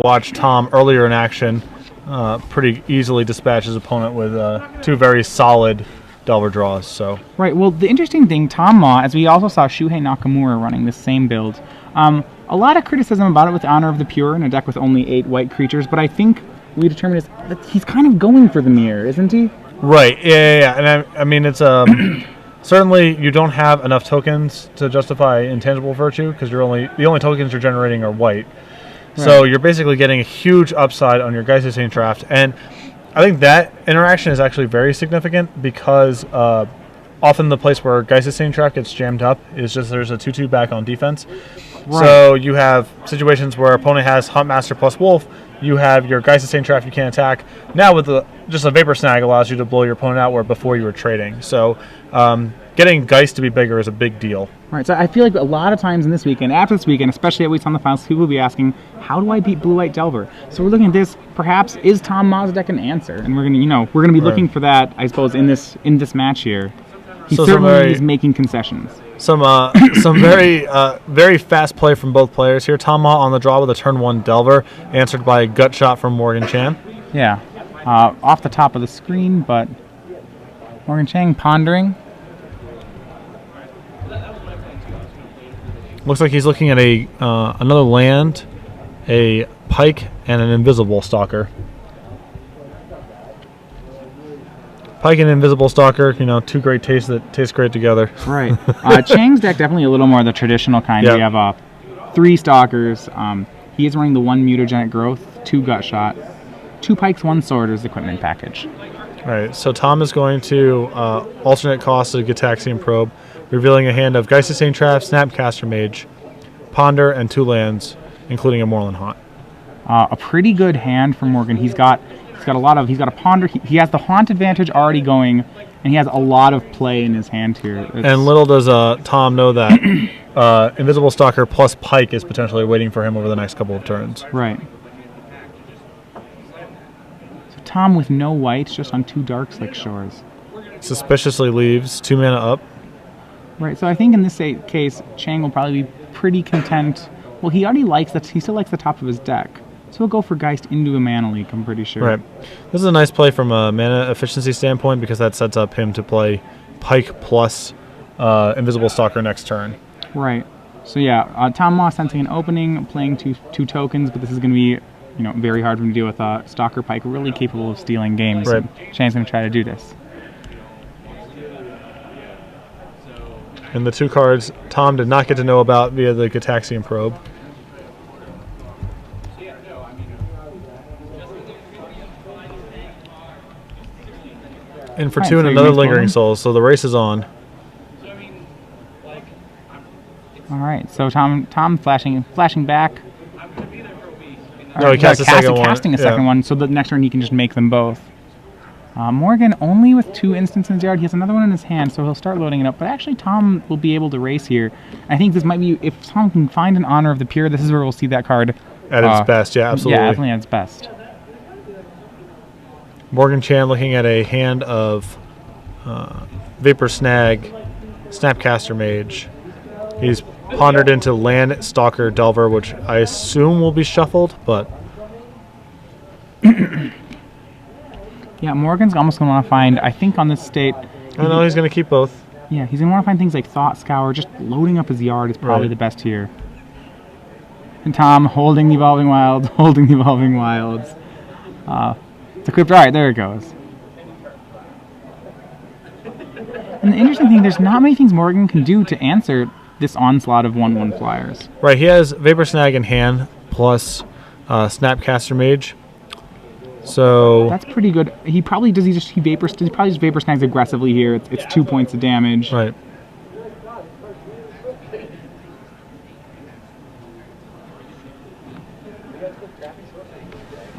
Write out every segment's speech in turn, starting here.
watched Tom earlier in action pretty easily dispatch his opponent with 2 very solid Delver draws. So right. Well, the interesting thing, Tom Ma, as we also saw Shuhei Nakamura running this same build, a lot of criticism about it with Honor of the Pure in a deck with only 8 white creatures, but I think we determined is that he's kind of going for the mirror, isn't he? Right. Yeah. And I mean, it's certainly you don't have enough tokens to justify intangible virtue because the only tokens you're generating are white. Right. So you're basically getting a huge upside on your Geist Saint draft, and I think that interaction is actually very significant because often the place where Geist Saint draft gets jammed up is just there's a 2/2 back on defense. Right. So you have situations where opponent has Huntmaster plus Wolf. You have your Geist Saint draft you can't attack. Now with just a Vapor Snag allows you to blow your opponent out where before you were trading. So getting Geist to be bigger is a big deal. Right, so I feel like a lot of times in this weekend, after this weekend, especially at least on the finals, people will be asking, how do I beat Blue-White Delver? So we're looking at this, perhaps, is Tom Ma's deck an answer? And we're gonna be looking for that, I suppose, in this match here. He certainly is making concessions. Some very fast play from both players here. Tom Ma on the draw with a turn 1 Delver, answered by a gut shot from Morgan Chang. Yeah, off the top of the screen, but Morgan Chang pondering. Looks like he's looking at another land, a Pike, and an Invisible Stalker. Pike and Invisible Stalker, 2 great tastes that taste great together. Right. Chang's deck definitely a little more the traditional kind. Yep. We have 3 Stalkers. He is running the 1 Mutagenic Growth, 2 Gut Shot, 2 Pikes, 1 Sorters equipment package. All right, so Tom is going to alternate cost of Gitaxian Probe, revealing a hand of Geist Saint Trap, Snapcaster Mage, Ponder, and 2 lands, including a Moreland Haunt. A pretty good hand for Morgan. He's got a Ponder. He has the Haunt advantage already going, and he has a lot of play in his hand here. And little does Tom know that Invisible Stalker plus Pike is potentially waiting for him over the next couple of turns. Right. So Tom with no whites, just on 2 Darkslick Shores. Suspiciously leaves 2 mana up. Right, so I think in this case, Chang will probably be pretty content. Well, he still likes the top of his deck. So he'll go for Geist into a mana leak, I'm pretty sure. Right. This is a nice play from a mana efficiency standpoint because that sets up him to play Pike plus Invisible Stalker next turn. Right. So yeah, Tom Ma sensing an opening, playing two tokens, but this is going to be very hard for him to deal with Stalker Pike, really capable of stealing games. Right. Chang's going to try to do this. And the 2 cards Tom did not get to know about via the Gitaxian Probe. And for 2 and another Lingering Soul, so the race is on. All right, so Tom flashing back. No, he cast casting a second one, so the next turn he can just make them both. Morgan only with 2 instants in his yard. He has another one in his hand, so he'll start loading it up. But actually, Tom will be able to race here. I think this might be, if Tom can find an Honor of the Pure, this is where we'll see that card at its best. Yeah, absolutely. Yeah, definitely at its best. Morgan Chan looking at a hand of Vapor Snag, Snapcaster Mage. He's pondered into Land, Stalker, Delver, which I assume will be shuffled, but... Yeah, Morgan's almost going to want to find, I think on this state... I know he's going to keep both. Yeah, he's going to want to find things like Thought Scour. Just loading up his yard is probably the best here. And Tom holding the Evolving Wilds, holding the Evolving Wilds. It's equipped. All right, there it goes. And the interesting thing, there's not many things Morgan can do to answer this onslaught of 1/1 flyers. Right, he has Vapor Snag in hand plus Snapcaster Mage. So that's pretty good. He probably just Vapor Snags aggressively here. It's 2 points of damage. Right.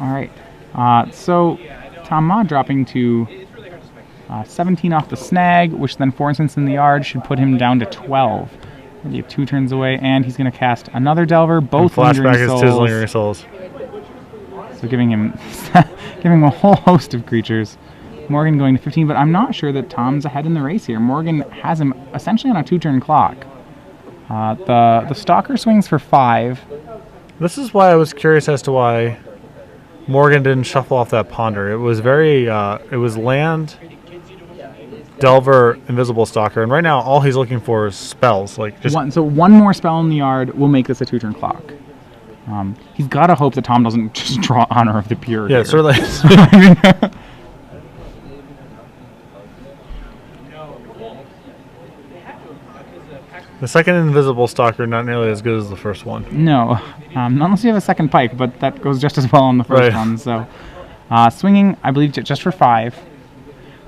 All right. So Tom Ma dropping to 17 off the snag, which then 4 instants in the yard should put him down to 12. We have 2 turns away, and he's going to cast another Delver, both Lingering Souls. Flashback is 2 Lingering Souls. So giving him a whole host of creatures. Morgan going to 15, but I'm not sure that Tom's ahead in the race here. Morgan has him essentially on a 2-turn clock. The Stalker swings for 5. This is why I was curious as to why Morgan didn't shuffle off that ponder. It was it was land, Delver, Invisible Stalker, and right now all he's looking for is spells. Like just So one more spell in the yard will make this a 2-turn clock. He's got to hope that Tom doesn't just draw Honor of the Pure. Yeah, here. certainly. The second Invisible Stalker, not nearly as good as the first one. No, not unless you have a second pike, but that goes just as well on the first one. So, swinging, I believe, just for 5.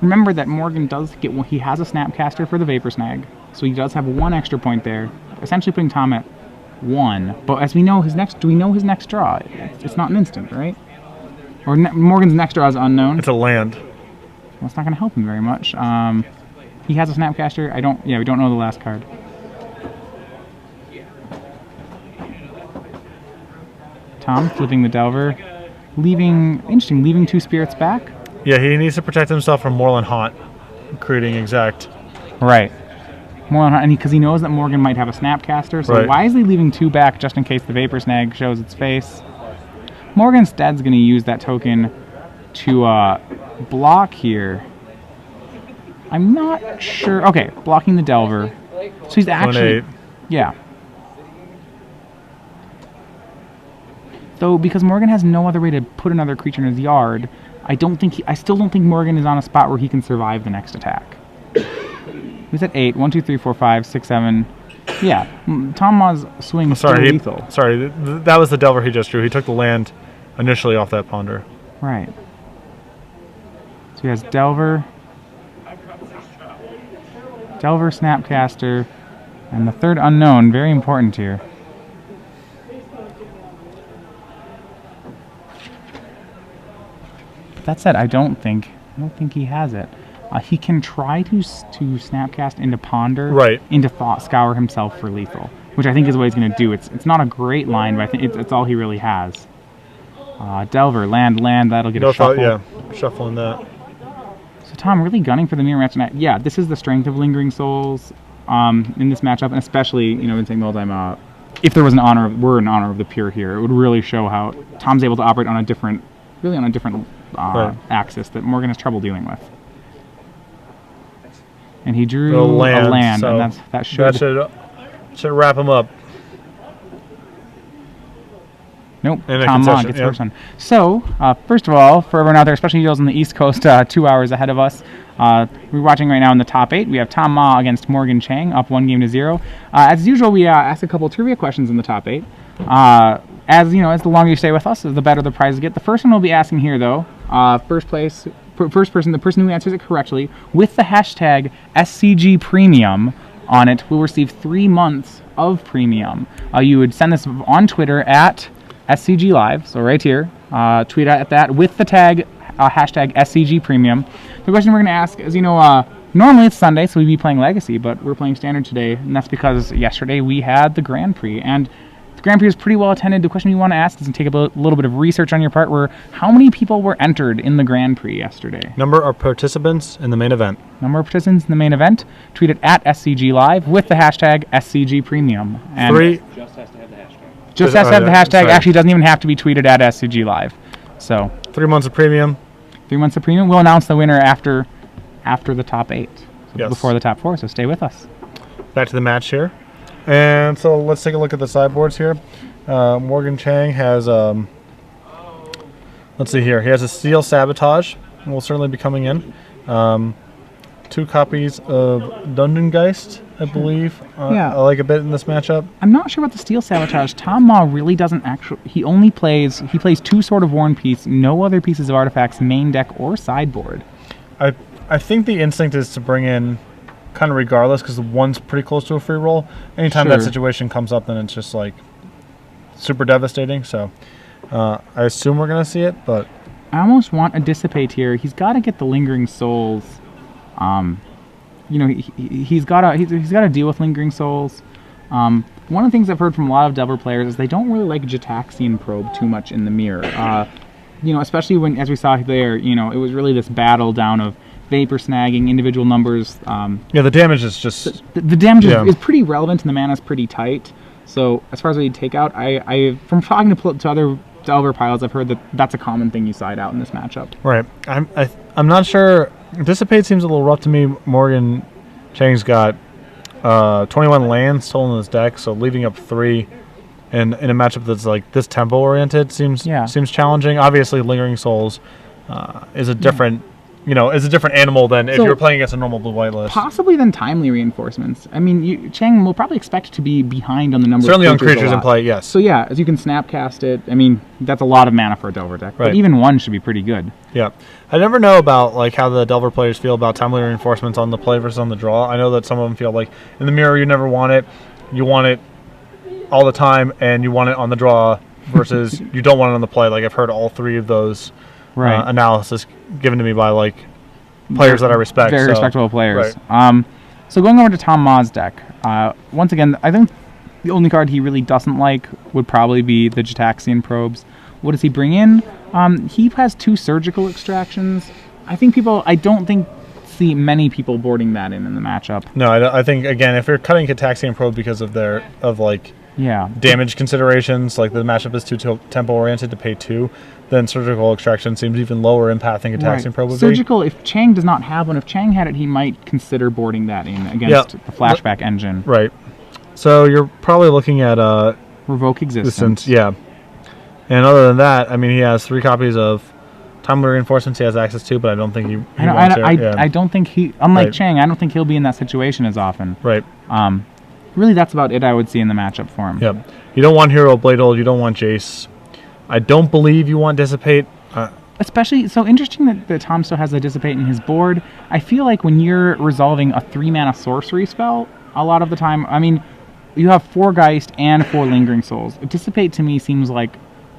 Remember that Morgan does get he has a Snapcaster for the Vapor Snag, so he does have 1 extra point there, essentially putting Tom at 1. But as we know, do we know his next draw? It's not an instant, right? Or Morgan's next draw is unknown. It's a land. Well, it's not going to help him very much. He has a Snapcaster. We don't know the last card. Tom flipping the Delver, leaving 2 spirits back. Yeah, he needs to protect himself from Moreland Haunt, creating exact. Right. Moreland Haunt, and because he knows that Morgan might have a Snapcaster, so wisely leaving 2 back just in case the Vapor Snag shows its face. Morgan instead's going to use that token to block here. I'm not sure. Okay, blocking the Delver. So he's actually... 1-8. Yeah. Though, because Morgan has no other way to put another creature in his yard, I still don't think Morgan is on a spot where he can survive the next attack. He's at 8. 1, 2, 3, 4, 5, 6, 7. Yeah, Tom Ma's swing is still lethal. Sorry, that was the Delver he just drew. He took the land initially off that ponder. Right. So he has Delver, Snapcaster, and the third unknown, very important here. That said, I don't think he has it. He can try to Snapcast into Ponder, into Thought Scour himself for lethal, which I think is what he's going to do. It's not a great line, but I think it's all he really has. Delver, land, that'll get a shuffle. Yeah, shuffling that. So Tom really gunning for the mirror match. And yeah, this is the strength of Lingering Souls in this matchup, and especially, in saying the whole time, if there was an honor of the Pure here, it would really show how Tom's able to operate on a different axis that Morgan has trouble dealing with. And he drew a land, so and that should wrap him up. Nope, Tom Ma gets first one. So, first of all, for everyone out there, especially those on the East Coast, 2 hours ahead of us, we're watching right now in the top 8. We have Tom Ma against Morgan Chang, up 1-0. As usual, we ask a couple trivia questions in the top 8. As the longer you stay with us, the better the prizes get. The first one we'll be asking here, though, the person who answers it correctly, with the hashtag SCG Premium on it, will receive 3 months of premium. You would send this on Twitter at SCG Live, so right here, tweet at that with the tag hashtag SCG Premium. The question we're going to ask is, normally it's Sunday, so we'd be playing Legacy, but we're playing Standard today, and that's because yesterday we had the Grand Prix, and the Grand Prix was pretty well attended. The question you want to ask is to take a little bit of research on your part, where how many people were entered in the Grand Prix yesterday? Number of participants in the main event. Tweet it at SCG Live with the hashtag SCG Premium. And 3. Just has to have the hashtag. Just has to have the hashtag. Actually, doesn't even have to be tweeted at SCG Live. So 3 months of premium. 3 months of premium. We'll announce the winner after the top 8. So before the top 4, so stay with us. Back to the match here. And so let's take a look at the sideboards here. Morgan Chang has, let's see here. He has a Steel Sabotage, and will certainly be coming in. 2 copies of Dungeongeist, I believe. I like a bit in this matchup. I'm not sure about the Steel Sabotage. Tom Ma really doesn't actually... He plays 2 Sword of War and Peace, no other pieces of artifacts, main deck or sideboard. I think the instinct is to bring in kind of regardless, because the one's pretty close to a free roll. Anytime that situation comes up, then it's just like super devastating. So I assume we're going to see it, but I almost want a Dissipate here. He's got to get the Lingering Souls. He's got to deal with Lingering Souls. One of the things I've heard from a lot of Delver players is they don't really like Jataxian Probe too much in the mirror. Especially when, as we saw there, it was really this battle down of Vapor snagging, individual numbers. The damage is just... The damage is pretty relevant and the mana's pretty tight. So as far as what you take out, I from talking to other Delver pilots, I've heard that that's a common thing you side out in this matchup. Right. I'm not sure. Dissipate seems a little rough to me. Morgan Chang's got 21 lands still in his deck, so leaving up 3 in a matchup that's like this tempo oriented seems challenging. Obviously, Lingering Souls is a different is a different animal than if you're playing against a normal blue-white list. Possibly than timely reinforcements. I mean, Chang will probably expect to be behind on the number certainly of on creatures in play, yes. So yeah, as you can snapcast it, I mean, that's a lot of mana for a Delver deck. Right. But even 1 should be pretty good. Yeah. I never know about like how the Delver players feel about timely reinforcements on the play versus on the draw. I know that some of them feel like in the mirror you never want it. You want it all the time, and you want it on the draw versus you don't want it on the play. Like I've heard all 3 of those analysis given to me by like players that I respect. Very respectable players. Right. So going over to Tom Ma's deck, once again, I think the only card he really doesn't like would probably be the Gitaxian Probes. What does he bring in? He has 2 surgical extractions. I don't think see many people boarding that in the matchup. No, I think again, if you're cutting Gitaxian Probe because of damage considerations, like the matchup is too tempo oriented to pay 2, then surgical extraction seems even lower impact than Gitaxian Probe would surgical, if Chang does not have one, if Chang had it, he might consider boarding that in against the flashback engine. Right. So you're probably looking at Revoke Existence. Yeah. And other than that, I mean, he has 3 copies of timely reinforcements he has access to, but I don't think he wants it. I don't think he, unlike Chang, I don't think he'll be in that situation as often. Right. Really, that's about it I would see in the matchup for him. Yep. You don't want Hero Bladel. You don't want Jace. I don't believe you want Dissipate. Especially, so interesting that Tom still has a Dissipate in his board. I feel like when you're resolving a 3-mana sorcery spell, a lot of the time, I mean, you have 4 Geist and 4 Lingering Souls. Dissipate to me seems like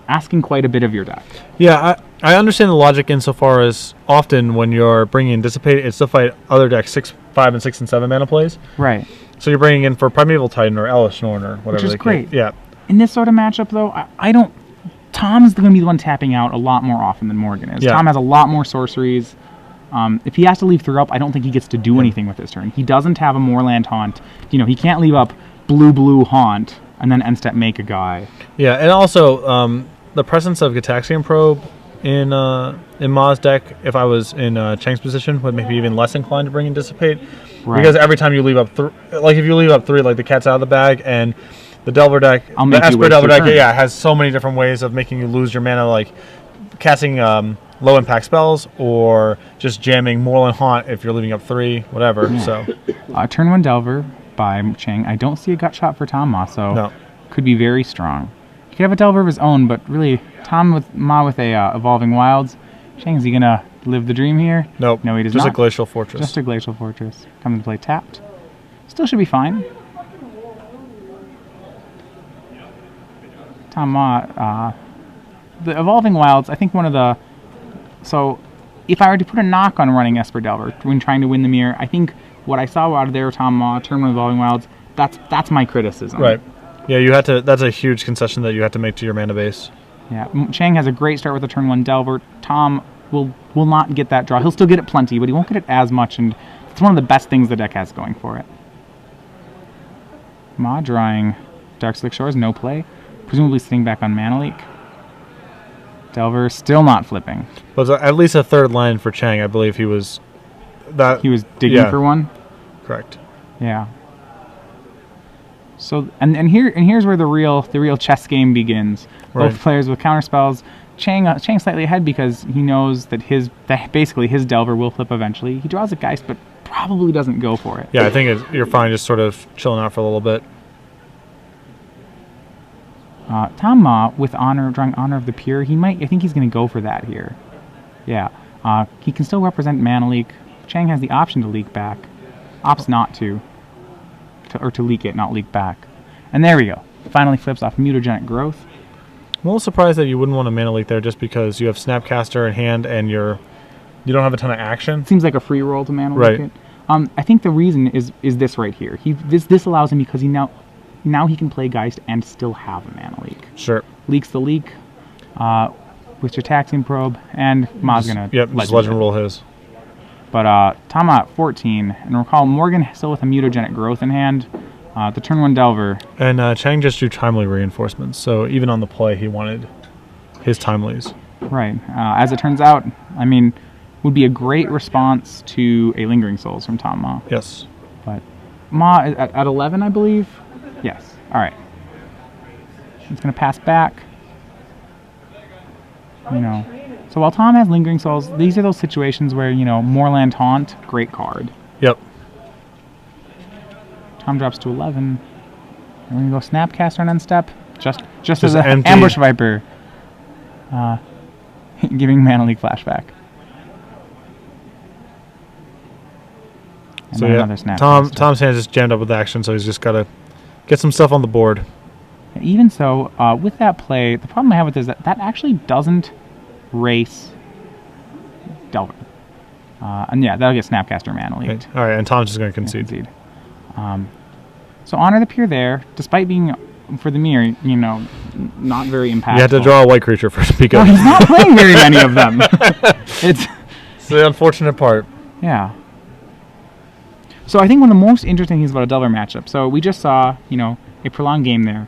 asking quite a bit of your deck. Yeah, I understand the logic insofar as often when you're bringing in Dissipate, it's to fight other decks 6, 5, and 6 and 7 mana plays. Right. So you're bringing in for Primeval Titan or Elesh Norn or whatever. Which is great. Yeah. In this sort of matchup, though, I don't... Tom's going to be the one tapping out a lot more often than Morgan is. Yeah. Tom has a lot more sorceries. If he has to leave 3 up, I don't think he gets to do anything with this turn. He doesn't have a Moorland Haunt. He can't leave up blue Haunt and then end step make a guy. Yeah, and also the presence of Gitaxian Probe in Ma's deck, if I was in Chang's position, would make me even less inclined to bring in Dissipate. Right. Because every time you leave up if you leave up 3, like the cat's out of the bag, and the Delver deck, the Esper Delver deck, has so many different ways of making you lose your mana, like casting low impact spells or just jamming Moorland Haunt if you're leaving up 3, whatever. Yeah. So turn 1 Delver by Chang. I don't see a gut shot for Tom Ma, so could be very strong. He could have a Delver of his own, but really, Tom with Ma with a Evolving Wilds. Chang, is he gonna live the dream here? Nope. No, he does not. Just a Glacial Fortress. Just a Glacial Fortress. Come to play tapped. Still should be fine. Tom Ma, the Evolving Wilds, I think one of the... So, if I were to put a knock on running Esper Delver when trying to win the mirror, I think what I saw out of there, Tom Ma, turn 1 Evolving Wilds, that's my criticism. Right. Yeah, you had to. That's a huge concession that you have to make to your mana base. Yeah, Chang has a great start with a turn 1 Delver. Tom will not get that draw. He'll still get it plenty, but he won't get it as much, and it's one of the best things the deck has going for it. Ma drawing Darkslick Shores, no play. Presumably sitting back on Mana Leak. Delver still not flipping. Well, it's at least a 3rd line for Chang. I believe he was digging for one. Correct. Yeah. So here's where the real chess game begins. Right. Both players with counter spells. Chang slightly ahead because he knows that basically his Delver will flip eventually. He draws a Geist, but probably doesn't go for it. Yeah, I think you're fine just sort of chilling out for a little bit. Tom Ma with drawing Honor of the Pure. I think he's going to go for that here. Yeah. He can still represent Mana Leak. Chang has the option to leak back. Opts not to leak it, not leak back. And there we go. Finally flips off Mutagenic Growth. I'm a little surprised that you wouldn't want a Mana Leak there just because you have Snapcaster in hand and you don't have a ton of action. Seems like a free roll to Mana Leak it. I think the reason is this right here. This allows him because now he can play Geist and still have a Mana Leak. Sure. Leaks the leak with your Taxian Probe, and Ma's going to Legend Roll his. But Tom at 14, and recall Morgan still with a Mutagenic Growth in hand. The turn 1 Delver. And Chang just drew timely reinforcements, so even on the play, he wanted his timelies. Right. As it turns out, I mean, would be a great response to a Lingering Souls from Tom Ma. Yes. But Ma at 11, I believe? Yes. All right. He's going to pass back. You know. So while Tom has Lingering Souls, these are those situations where, you know, Moorland Taunt, great card. Yep. Tom drops to 11. And we're going to go Snapcaster on end step. Just as an empty. Ambush Viper. Giving Mana Leak flashback. And So then yeah, another Snapcaster. Tom's hand is jammed up with action, so he's just got to get some stuff on the board. Even so, with that play, the problem I have with this is that actually doesn't race Delver. And yeah, that'll get Snapcaster Mana Leaked. All right, and Tom's just going to concede. So Honor the Peer there, despite being, for the mirror, you know, not very impactful. You have to draw a white creature for Pico. Well, he's not playing very many of them. It's the unfortunate part. Yeah. So I think one of the most interesting things about a Delver matchup, so we just saw, you know, a prolonged game there.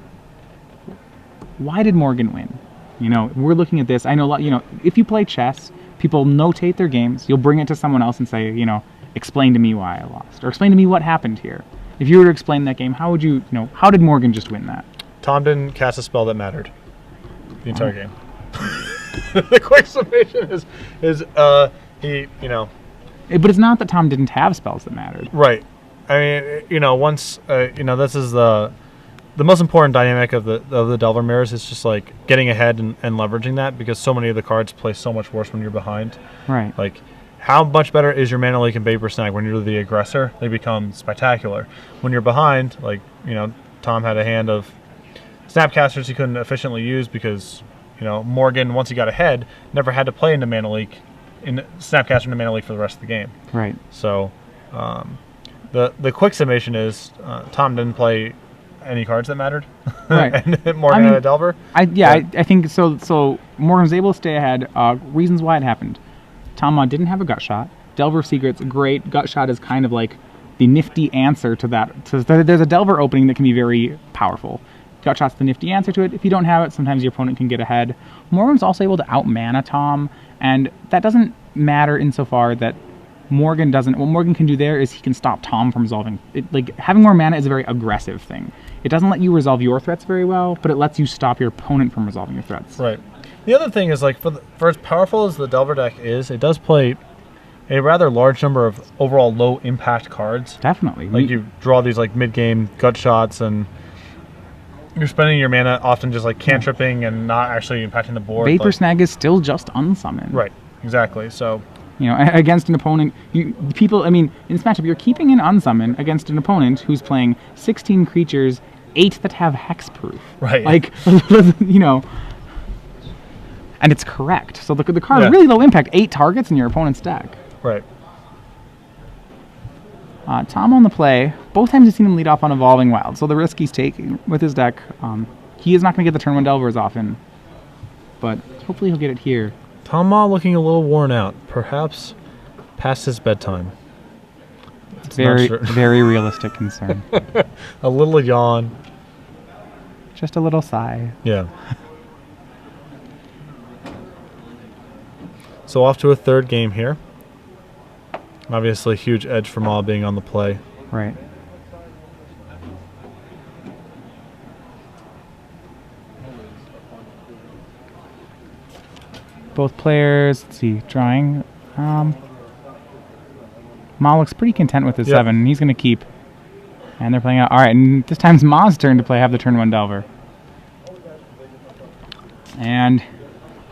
Why did Morgan win? You know, we're looking at this. I know, you know, if you play chess, people notate their games. You'll bring it to someone else and say, you know, explain to me why I lost, or explain to me what happened here. If you were to explain that game, how would you know, how did Morgan just win that? Tom didn't cast a spell that mattered the entire game. The quick summation is he, you know. But it's not that Tom didn't have spells that mattered. Right. I mean, you know, once, you know, this is the most important dynamic of the Delver mirrors is just like getting ahead and leveraging that, because so many of the cards play so much worse when you're behind. Right. Like, how much better is your Mana Leak and Vapor Snag when you're the aggressor? They become spectacular. When you're behind, like, you know, Tom had a hand of Snapcasters he couldn't efficiently use because, you know, Morgan, once he got ahead, never had to play into Mana Leak, in Snapcaster into Mana Leak for the rest of the game. Right. So, the quick summation is Tom didn't play any cards that mattered. Right. And Morgan had a Delver. I think so. So Morgan was able to stay ahead. Reasons why it happened. Tom Ma didn't have a Gut Shot. Delver Secret's great. Gut Shot is kind of like the nifty answer to that. So there's a Delver opening that can be very powerful. Gut Shot's the nifty answer to it. If you don't have it, sometimes your opponent can get ahead. Morgan's also able to out-mana Tom, and that doesn't matter insofar that Morgan doesn't. What Morgan can do there is he can stop Tom from resolving. Like, having more mana is a very aggressive thing. It doesn't let you resolve your threats very well, but it lets you stop your opponent from resolving your threats. Right. The other thing is, like, for as powerful as the Delver deck is, it does play a rather large number of overall low impact cards. Definitely. Like, you draw these like mid-game Gut Shots, and you're spending your mana often just like cantripping and not actually impacting the board. Vapor like, Snag is still just unsummon. Right. Exactly. So, you know, against an opponent, people. I mean, in this matchup, you're keeping an unsummon against an opponent who's playing 16 creatures, 8 that have hexproof. Right. Like, you know. And it's correct. So the card Yeah. really low impact. 8 targets in your opponent's deck. right. Tom on the play. Both times you've seen him lead off on Evolving Wild. So the risk he's taking with his deck, he is not going to get the turn 1 Delver as often. But hopefully he'll get it here. Tom Ma looking a little worn out, perhaps past his bedtime. Very, very realistic concern. A little yawn. Just a little sigh. Yeah. So off to a third game here. Obviously, huge edge for Ma being on the play. Right. Both players, let's see, drawing. Ma looks pretty content with his 7. He's going to keep. And they're playing out. All right, and this time's Ma's turn to play, have the turn 1 Delver. And,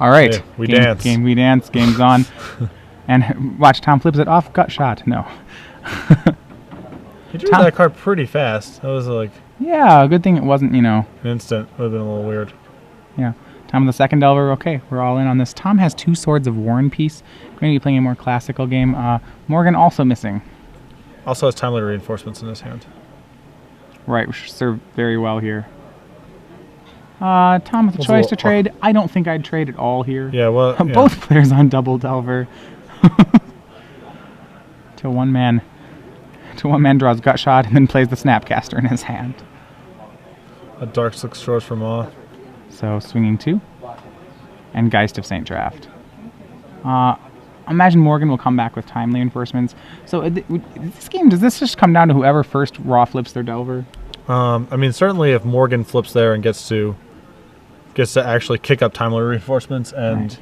all right. Hey, we dance. We dance. Game's on. And watch, Tom flips it off. Gut Shot. No. He drew that card pretty fast. That was like... Yeah, good thing it wasn't, you know... An instant. Would have been a little weird. Yeah. Tom with the 2nd Delver. Okay, we're all in on this. Tom has 2 Swords of War and Peace. Going to be playing a more classical game. Morgan also missing. Also has timely reinforcements in his hand. Right, which serve very well here. Tom with a choice to trade. I don't think I'd trade at all here. Yeah, well... Both players on double Delver. To one man to one man draws gut shot and then plays the Snapcaster in his hand. A Dark Six Shores for Ma. So swinging 2. And Geist of Saint Draft. Imagine Morgan will come back with timely reinforcements. So this game, does this just come down to whoever first raw flips their Delver? I mean, certainly if Morgan flips there and gets to actually kick up timely reinforcements and... Right.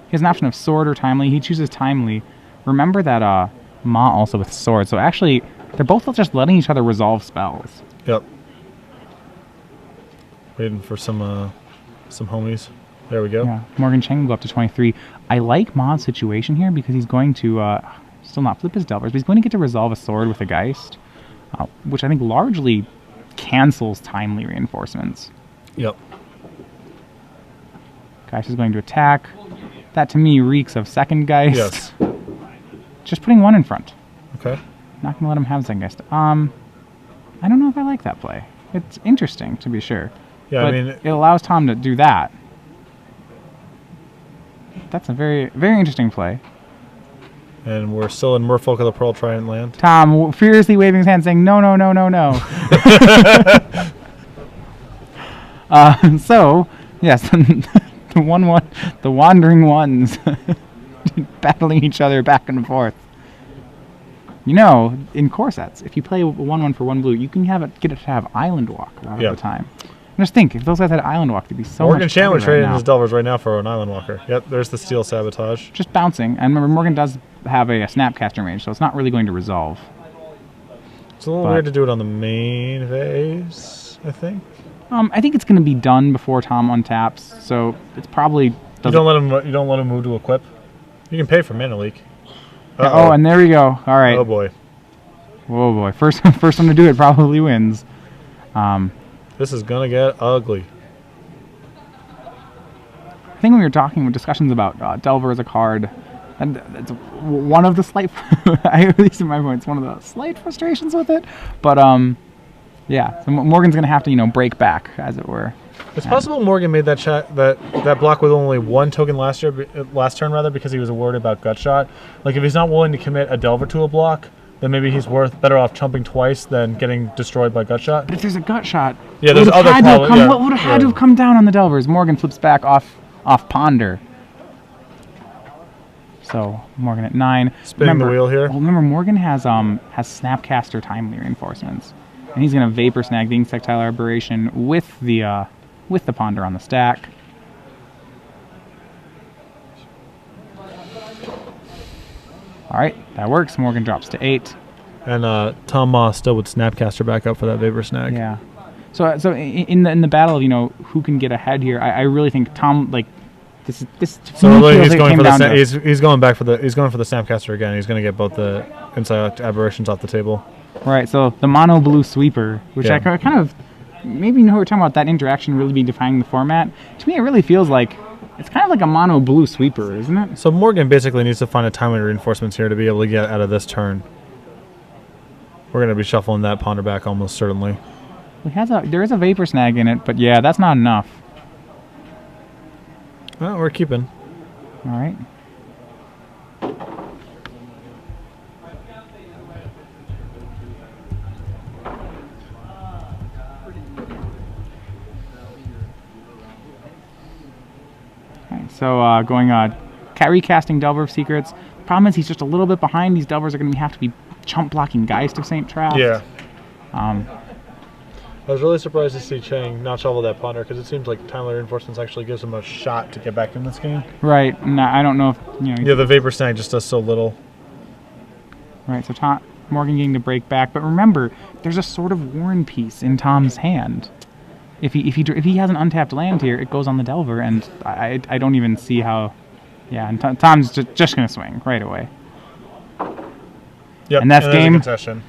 He has an option of sword or timely. He chooses timely. Remember that Ma also with sword. So actually, they're both just letting each other resolve spells. Yep. Waiting for some homies. There we go. Yeah, Morgan Chang will go up to 23. I like Ma's situation here because he's going to still not flip his Delvers, but he's going to get to resolve a sword with a Geist, which I think largely cancels timely reinforcements. Yep. Geist is going to attack. That to me reeks of second Geist. Yes. Just putting 1 in front. Okay. Not going to let him have second Geist. I don't know if I like that play. It's interesting, to be sure. Yeah, but I mean... it allows Tom to do that. That's a very, very interesting play. And we're still in Merfolk of the Pearl Trident land. Tom furiously waving his hand saying, no, no, no, no, no. So, yes, the Wandering Ones battling each other back and forth. You know, in core sets, if you play 1/1 for 1 blue, you can get it to have Island Walk a lot of the time. Just think, if those guys had Island Walk, they'd be so Morgan much Chan would trade in right his Delvers right now for an Island Walker. Yep, there's the Steel Sabotage. Just bouncing. And remember, Morgan does have a Snapcaster range, so it's not really going to resolve. It's a little weird to do it on the main phase, I think. I think it's going to be done before Tom untaps, so it's probably... You don't let him move to equip? You can pay for Mana Leak. Oh, and there we go. All right. Oh, boy. Whoa, boy. First one to do it probably wins. This is going to get ugly. I think when we were talking with discussions about Delver as a card, and it's one of the slight, at least in my point, it's one of the slight frustrations with it. But yeah, so Morgan's gonna have to break back, as it were. It's possible Morgan made that block with only 1 token last turn rather, because he was worried about gut shot. Like if he's not willing to commit a Delver to a block, then maybe he's better off chumping twice than getting destroyed by gut shot. But if there's a gut shot, yeah, there's other problems. What would have had to have come down on the Delvers? Morgan flips back off Ponder. So Morgan at 9. Spinning the wheel here. Well, remember Morgan has Snapcaster timely reinforcements, and he's gonna Vapor Snag the Insectile Aberration with the Ponder on the stack. All right, that works. Morgan drops to 8. And Tom Ma still with Snapcaster back up for that Vapor Snag. Yeah. So in the battle of who can get ahead here, I really think Tom this. So really he's going for the Snapcaster again. He's going to get both the Insect Aberrations off the table. Right. So the mono blue sweeper, which I kind of maybe know we're talking about that interaction really be defining the format. To me, it really feels like it's kind of like a mono blue sweeper, isn't it? So Morgan basically needs to find a timely reinforcements here to be able to get out of this turn. We're going to be shuffling that Ponder back almost certainly. There is a Vapor Snag in it, but yeah, that's not enough. Well, we're keeping. All right. So going recasting Delver of Secrets. Problem is he's just a little bit behind. These Delvers are going to have to be chump blocking Geist of Saint Traft. Yeah. I was really surprised to see Chang not shovel that Ponder because it seems like timely reinforcements actually gives him a shot to get back in this game. Right. No, I don't know if Yeah, the Vapor Snag just does so little. Right. So Morgan getting to break back, but remember, there's a sort of Warren piece in Tom's hand. If he has an untapped land here, it goes on the Delver, and I don't even see how. Yeah, and Tom's just gonna swing right away. Yep, and that's game. Concession.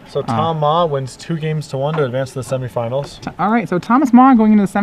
So Tom Ma wins 2-1 to advance to the semifinals. All right, so Thomas Ma going into the semifinals.